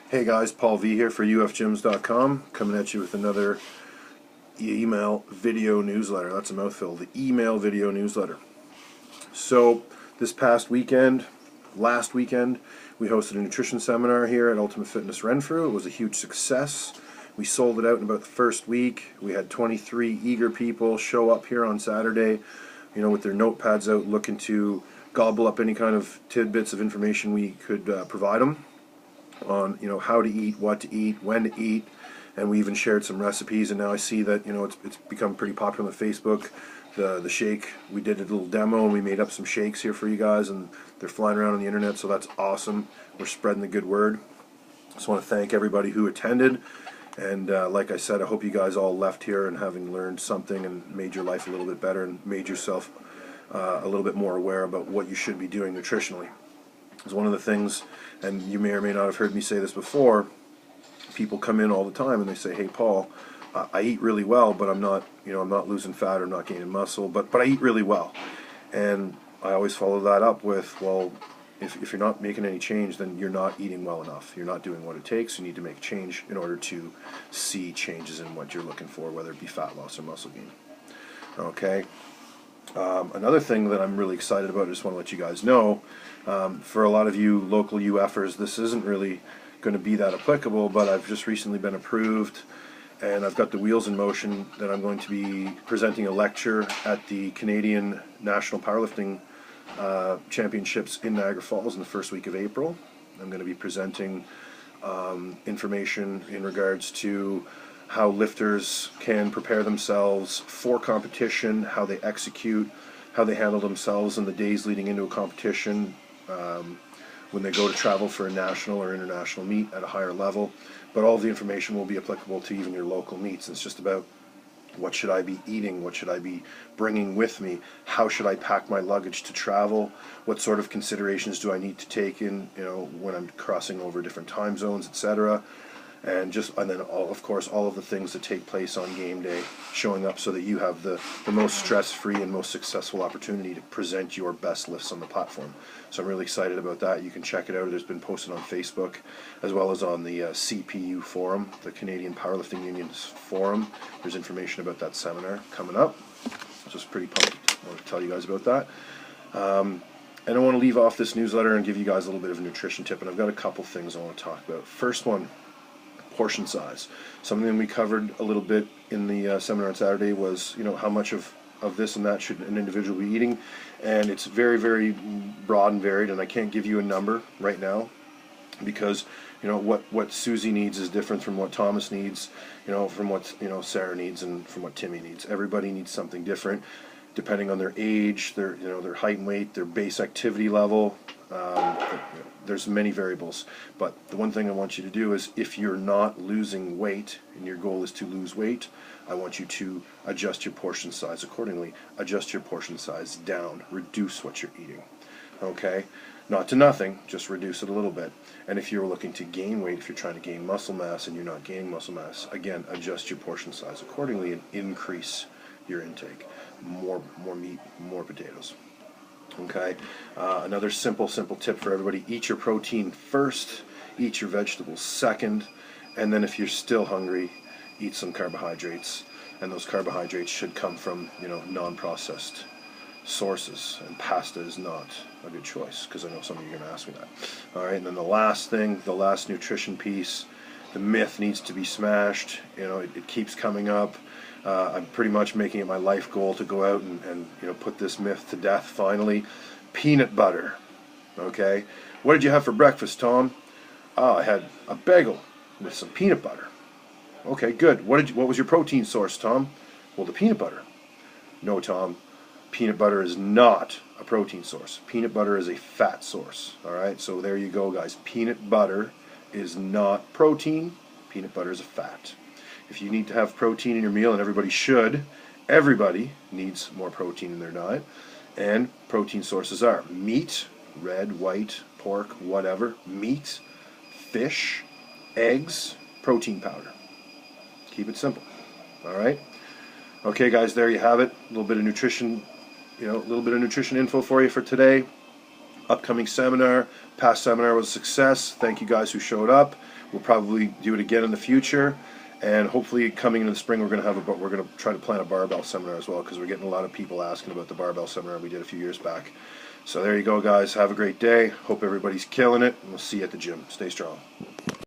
Hey guys, Paul V here for ufgyms.com, coming at you with another email video newsletter. That's a mouthful. The email video newsletter. So this past weekend, last weekend, we hosted a nutrition seminar here at Ultimate Fitness Renfrew. It was a huge success. We sold it out in about the first week. We had 23 eager people show up here on Saturday, with their notepads out, looking to gobble up any kind of tidbits of information we could provide them on how to eat, what to eat, when to eat, and we even shared some recipes. And now I see that it's become pretty popular on Facebook. The shake, we did a little demo and we made up some shakes here for you guys, and they're flying around on the internet, so that's awesome. We're spreading the good word. Just want to thank everybody who attended, and like I said, I hope you guys all left here and having learned something and made your life a little bit better and made yourself a little bit more aware about what you should be doing nutritionally. Is one of the things, and you may or may not have heard me say this before, people come in all the time and they say, hey Paul, I eat really well, but I'm not losing fat or not gaining muscle, but I eat really well. And I always follow that up with, well, if you're not making any change, then you're not eating well enough. You're not doing what it takes. You need to make change in order to see changes in what you're looking for, whether it be fat loss or muscle gain. Okay. Another thing that I'm really excited about, I just want to let you guys know, for a lot of you local UFers, this isn't really going to be that applicable, but I've just recently been approved, and I've got the wheels in motion that I'm going to be presenting a lecture at the Canadian National Powerlifting Championships in Niagara Falls in the first week of April. I'm going to be presenting information in regards to how lifters can prepare themselves for competition, how they execute, how they handle themselves in the days leading into a competition, when they go to travel for a national or international meet at a higher level. But all of the information will be applicable to even your local meets. It's just about, what should I be eating? What should I be bringing with me? How should I pack my luggage to travel? What sort of considerations do I need to take in, when I'm crossing over different time zones, etc. And then of course all of the things that take place on game day, showing up so that you have the most stress-free and most successful opportunity to present your best lifts on the platform. So I'm really excited about that. You can check it out. It's been posted on Facebook as well as on the CPU forum, the Canadian Powerlifting Union's forum. There's information about that seminar coming up. Just pretty pumped. I want to tell you guys about that. And I want to leave off this newsletter and give you guys a little bit of a nutrition tip, and I've got a couple things I want to talk about. First one, portion size. Something we covered a little bit in the seminar on Saturday was, how much of this and that should an individual be eating, and it's very, very broad and varied, and I can't give you a number right now because what Susie needs is different from what Thomas needs, from what Sarah needs, and from what Timmy needs. Everybody needs something different depending on their age, their height and weight, their base activity level. There's many variables, but the one thing I want you to do is, if you're not losing weight and your goal is to lose weight, I want you to adjust your portion size accordingly. Adjust your portion size down. Reduce what you're eating. Okay? Not to nothing, just reduce it a little bit. And if you're looking to gain weight, if you're trying to gain muscle mass and you're not gaining muscle mass, again, adjust your portion size accordingly and increase your intake. More meat, more potatoes. Okay, another simple tip for everybody: eat your protein first, eat your vegetables second, and then if you're still hungry, eat some carbohydrates. And those carbohydrates should come from non-processed sources, and pasta is not a good choice, because I know some of you are going to ask me that. All right, and then the last thing, the last nutrition piece, the myth needs to be smashed. It keeps coming up. I'm pretty much making it my life goal to go out and put this myth to death finally. Peanut butter. Okay? What did you have for breakfast, Tom? I had a bagel with some peanut butter. Okay, good. What was your protein source, Tom? Well, the peanut butter. No, Tom. Peanut butter is not a protein source. Peanut butter is a fat source. All right? So there you go, guys. Peanut butter is not protein. Peanut butter is a fat. If you need to have protein in your meal, and everybody needs more protein in their diet, and protein sources are meat, red, white, pork, whatever, meat, fish, eggs, protein powder. Keep it simple. All right? Okay, guys, there you have it. A little bit of nutrition, info for you for today. upcoming seminar. Past seminar was a success. Thank you guys who showed up. We'll probably do it again in the future, and hopefully coming into the spring we're going to try to plan a barbell seminar as well, because we're getting a lot of people asking about the barbell seminar we did a few years back. So there you go, guys. Have a great day. Hope everybody's killing it, and we'll see you at the gym. Stay strong.